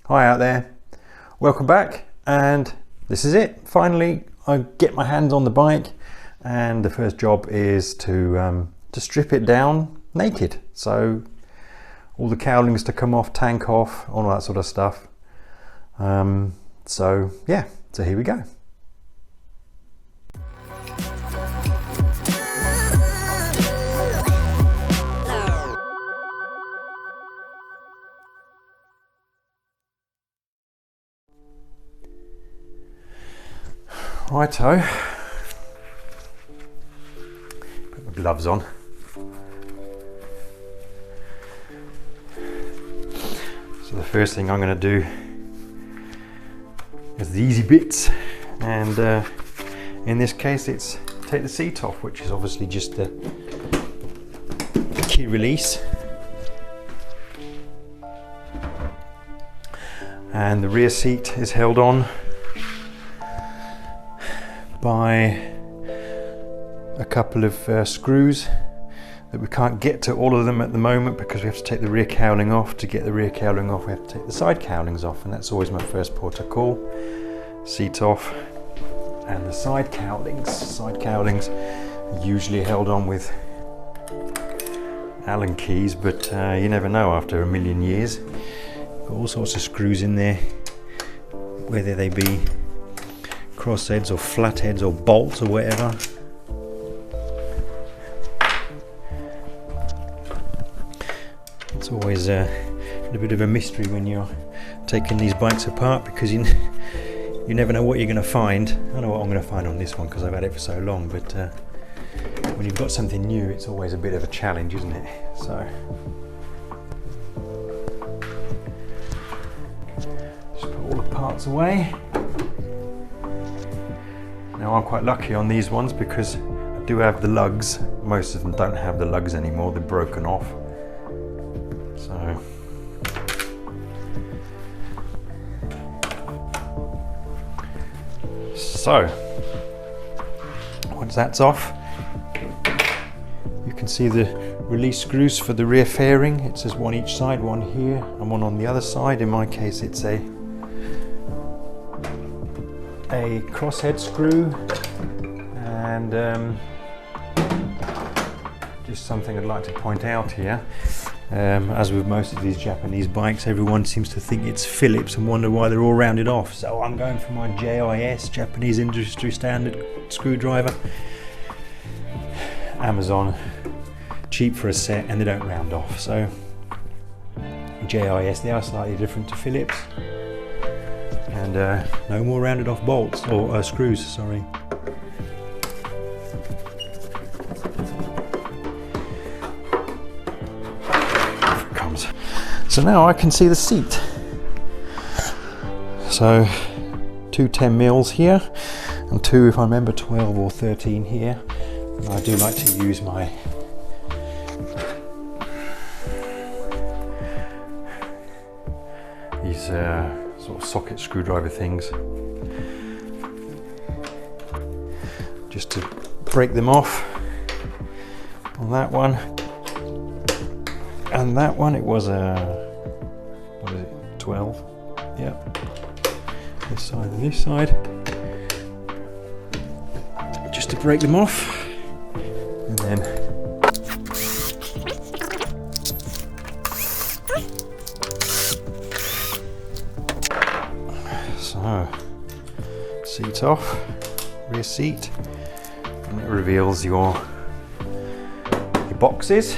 Hi out there, welcome back, and this is it. Finally I get my hands on the bike, and the first job is to strip it down naked. So all the cowlings to come off, tank off, all that sort of stuff. So yeah, so here we go. Righto, put my gloves on. So the first thing I'm going to do is the easy bits, and in this case it's take the seat off, which is obviously just the key release, and the rear seat is held on by a couple of screws that we can't get to all of them at the moment because we have to take the rear cowling off. To get the rear cowling off, we have to take the side cowlings off, and that's always my first port of call. Seat off, and the side cowlings. Side cowlings are usually held on with Allen keys, but you never know after a million years. Got all sorts of screws in there, whether they be crossheads or flatheads or bolts or whatever. It's always a bit of a mystery when you're taking these bikes apart, because you never know what you're going to find. I know what I'm going to find on this one because I've had it for so long, but when you've got something new, it's always a bit of a challenge, isn't it? So just put all the parts away. Now I'm quite lucky on these ones because I do have the lugs. Most of them don't have the lugs anymore, they're broken off. So once that's off, you can see the release screws for the rear fairing. It says one each side, one here and one on the other side. In my case it's a crosshead screw, and just something I'd like to point out here. As with most of these Japanese bikes, everyone seems to think it's Phillips and wonder why they're all rounded off. So I'm going for my JIS, Japanese Industry Standard screwdriver. Amazon, cheap for a set, and they don't round off. So JIS, they are slightly different to Phillips. And no more rounded off bolts, or screws, sorry. So now I can see the seat. So two 10 mils here, and two, if I remember, 12 or 13 here. And I do like to use my these sort of socket screwdriver things, just to break them off. On that one and that one, it was a, what is it, 12? Yep. This side and this side, just to break them off, and then so seat off, rear seat, and it reveals your boxes.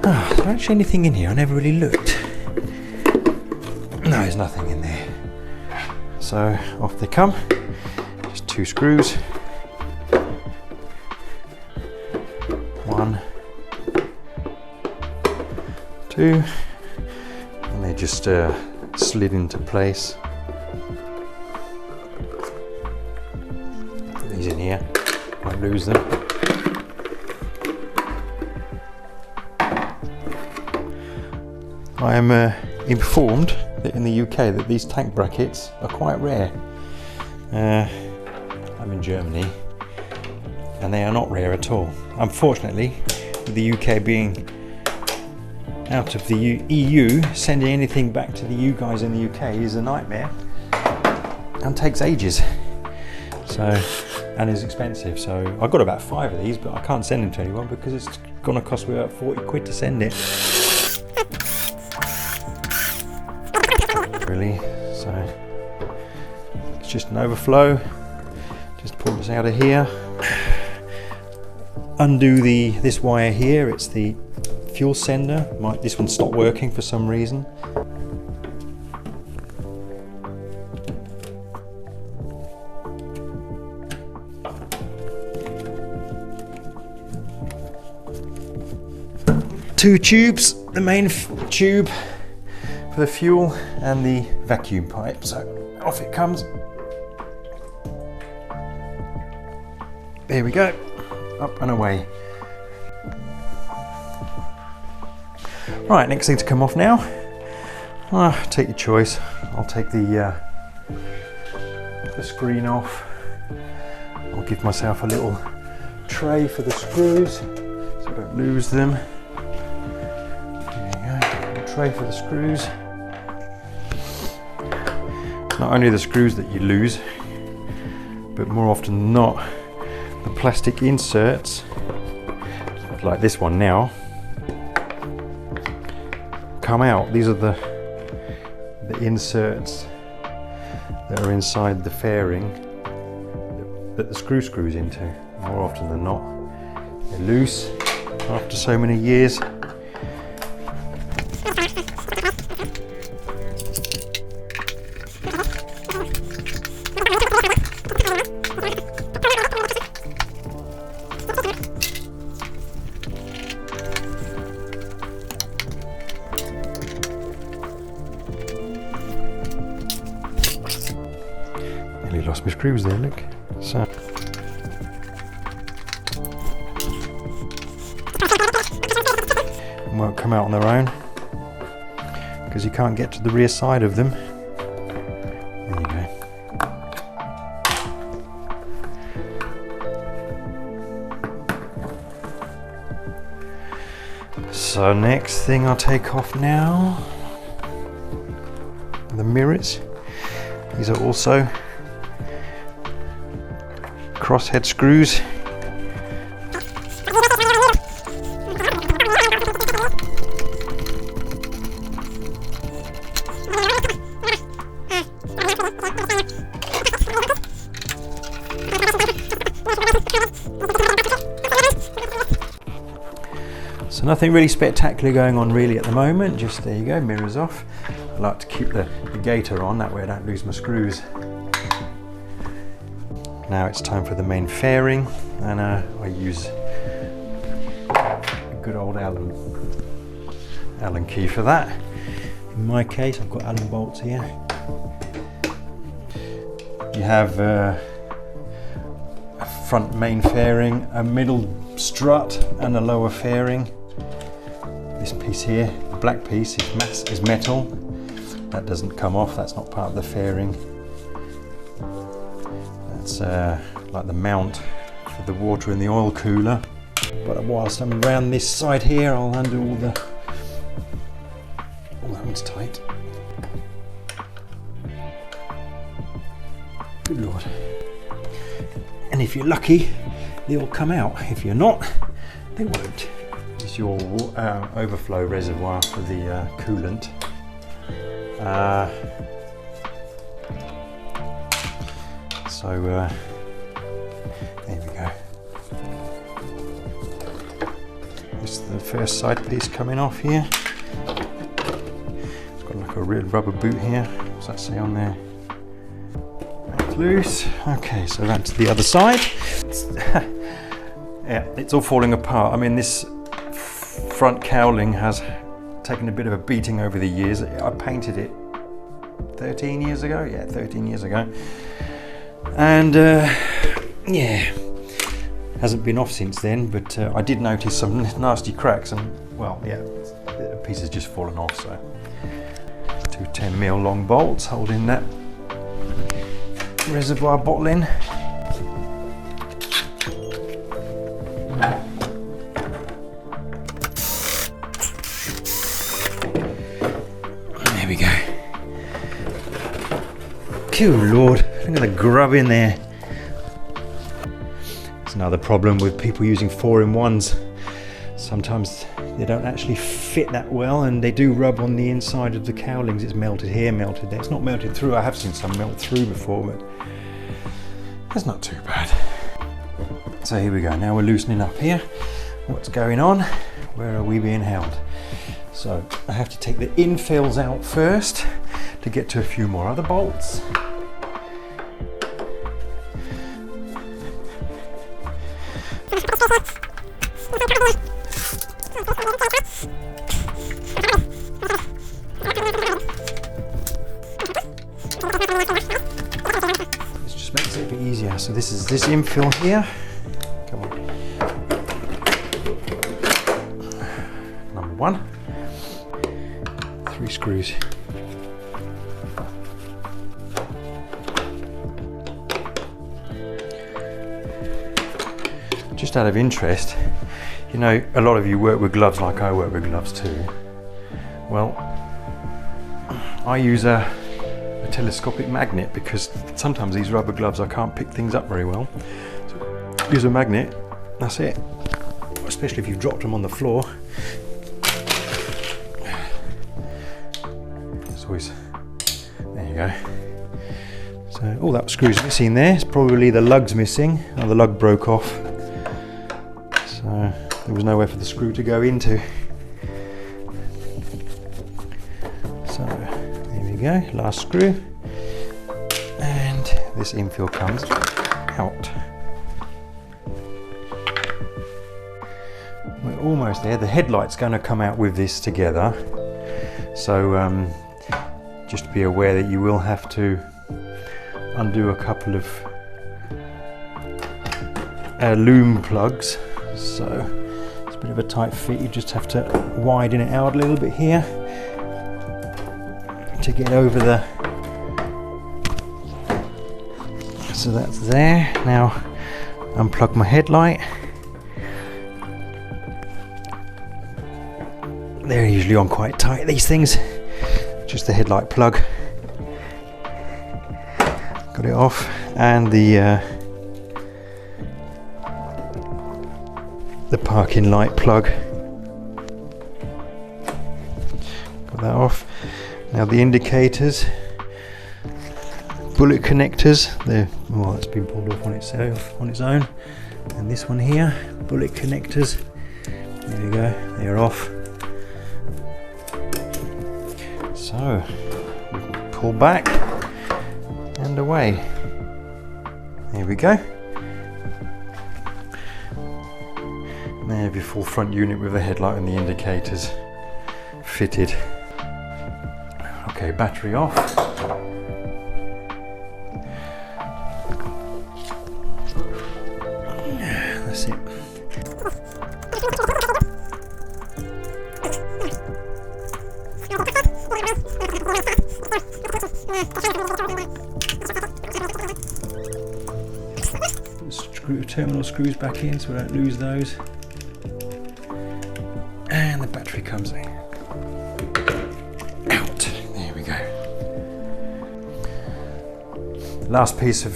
Oh, is there actually anything in here? I never really looked. No, there's nothing in there. So off they come. Just two screws. One, two, and they just slid into place. Put these in here, won't lose them. I am informed that in the UK that these tank brackets are quite rare. I'm in Germany and they are not rare at all. Unfortunately, with the UK being out of the EU, sending anything back to you guys in the UK is a nightmare and takes ages. So, and is expensive. So I've got about 5 of these, but I can't send them to anyone because it's gonna cost me about 40 quid to send it. Really, so it's just an overflow. Just pull this out of here. Undo this wire here. It's the fuel sender. This one stopped working for some reason. Two tubes, the main tube for the fuel and the vacuum pipe. So off it comes. There we go, up and away. Right, next thing to come off now. Take your choice. I'll take the screen off. I'll give myself a little tray for the screws so I don't lose them. Tray for the screws. It's not only the screws that you lose, but more often than not, the plastic inserts, like this one now, come out. These are the inserts that are inside the fairing that the screw screws into. More often than not, they're loose after so many years. Nearly lost my screws there, look. So and won't come out on their own because you can't get to the rear side of them. There you go. So next thing I'll take off now, the mirrors. These are also crosshead screws. So nothing really spectacular going on really at the moment, just there you go, mirrors off. I like to keep the gator on, that way I don't lose my screws. Now it's time for the main fairing, and I use a good old Allen key for that. In my case, I've got Allen bolts here. You have a front main fairing, a middle strut, and a lower fairing. This piece here, the black piece, is metal. That doesn't come off, that's not part of the fairing. That's like the mount for the water in the oil cooler. But whilst I'm around this side here, I'll undo all that one's tight. Good Lord. And if you're lucky, they'll come out. If you're not, they won't. This is your overflow reservoir for the coolant. There we go. This is the first side piece coming off here. It's got like a real rubber boot here. What's that say on there? It's loose. Okay, so that's the other side. Yeah, it's all falling apart. I mean, this front cowling has taken a bit of a beating over the years. I painted it 13 years ago. Yeah, 13 years ago. And yeah, hasn't been off since then, but I did notice some nasty cracks, and well, yeah, the piece has just fallen off. So 2 10mm long bolts holding that reservoir bottle in. There we go. Good Lord, look at the grub in there. It's another problem with people using 4-in-1s. Sometimes they don't actually fit that well and they do rub on the inside of the cowlings. It's melted here, melted there. It's not melted through. I have seen some melt through before, but it's not too bad. So here we go. Now we're loosening up here. What's going on? Where are we being held? So I have to take the infills out first to get to a few more other bolts. This just makes it a bit easier. So this is this infill here. Come on. Number 1. 3 screws. Just out of interest, you know, a lot of you work with gloves like I work with gloves too. Well, I use a telescopic magnet because sometimes these rubber gloves I can't pick things up very well. So use a magnet, that's it. Especially if you've dropped them on the floor. It's always, there you go. So all that screw's missing there. It's probably the lug's missing. Oh, the lug broke off. So there was nowhere for the screw to go into. So there we go, last screw. And this infill comes out. We're almost there. The headlight's going to come out with this together. So just be aware that you will have to undo a couple of loom plugs. So it's a bit of a tight fit. You just have to widen it out a little bit here to get over the. So that's there. Now unplug my headlight. They're usually on quite tight, these things. Just the headlight plug. Got it off, and the parking light plug. Got that off. Now the indicators, bullet connectors. Well, that's been pulled off on itself, on its own. And this one here, bullet connectors. There you go. They're off. So pull back and away. There we go. And there you have your full front unit with the headlight and the indicators fitted. Okay, battery off. That's it. Terminal screws back in so we don't lose those. And the battery comes in. Out. There we go. Last piece of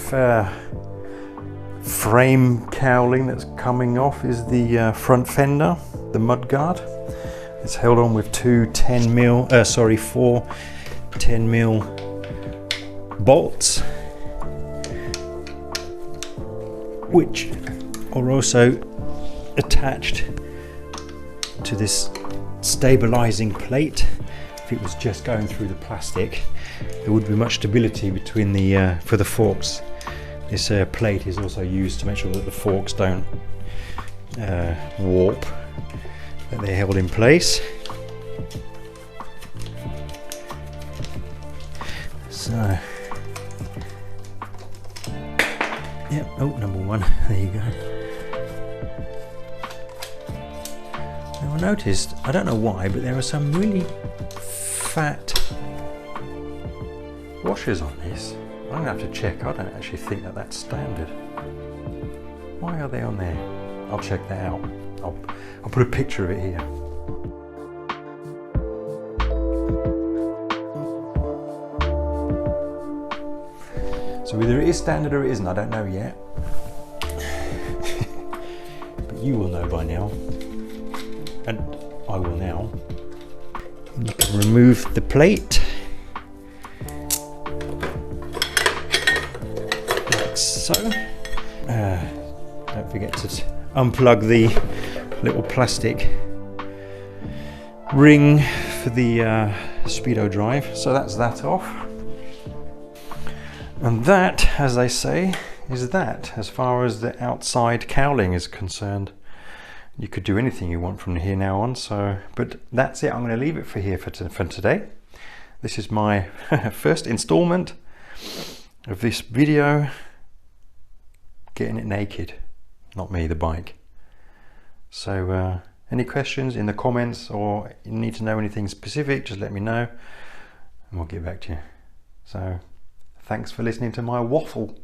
frame cowling that's coming off is the front fender, the mudguard. It's held on with four 10mm bolts, which are also attached to this stabilizing plate. If it was just going through the plastic, there wouldn't be much stability between the for the forks. This plate is also used to make sure that the forks don't warp, that they're held in place. So yep, oh, number 1, there you go. Now I noticed, I don't know why, but there are some really fat washers on this. I'm going to have to check. I don't actually think that that's standard. Why are they on there? I'll check that out. I'll put a picture of it here. So either it is standard or it isn't, I don't know yet. But you will know by now. And I will now. And you can remove the plate. Like so. Don't forget to unplug the little plastic ring for the speedo drive. So that's that off. And that, as they say, is that as far as the outside cowling is concerned. You could do anything you want from here now on, so, but that's it. I'm going to leave it for here for today. This is my first installment of this video, getting it naked, not me, the bike. So any questions in the comments, or you need to know anything specific, just let me know and we'll get back to you. So thanks for listening to my waffle.